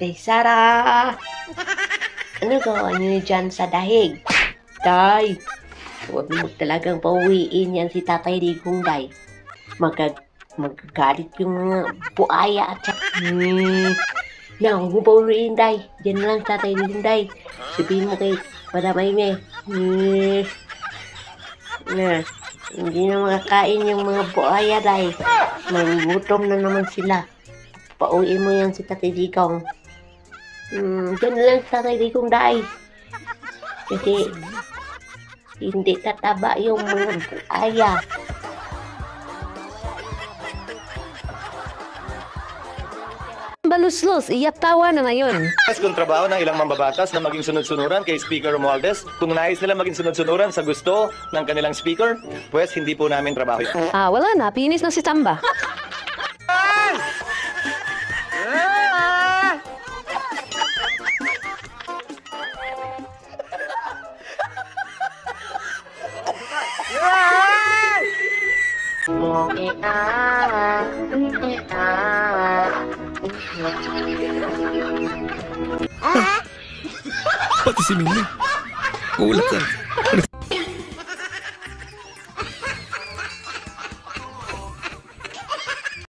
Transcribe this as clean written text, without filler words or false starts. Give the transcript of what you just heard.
Ate Sara! Ano gawa niyo dyan sa dahig? Day! Huwag mo talagang pauwiin yan si Tatay Digong, Day. Magagalit yung mga buaya at saka... Na, huwag mo pauwiin, Day. Diyan lang Tatay Digong, Day. Sabihin mo kay Madam Aime. Na, hindi na makakain yung mga buaya, Day. Magugutom na naman sila. Pauwiin mo yan si Tatay Digong. Diyan lang Tatay Digong, Day. Kasi hindi tataba yung mga buaya. Baluslos, iyak tawa na ngayon. Kung trabaho ng ilang mambabatas na maging sunod-sunuran kay Speaker Romualdez, kung nais nila maging sunod-sunuran sa gusto ng kanilang speaker, pues hindi po namin trabaho yun. Wala na, pinis na si Samba. Pati si Mingming. Ulat yan.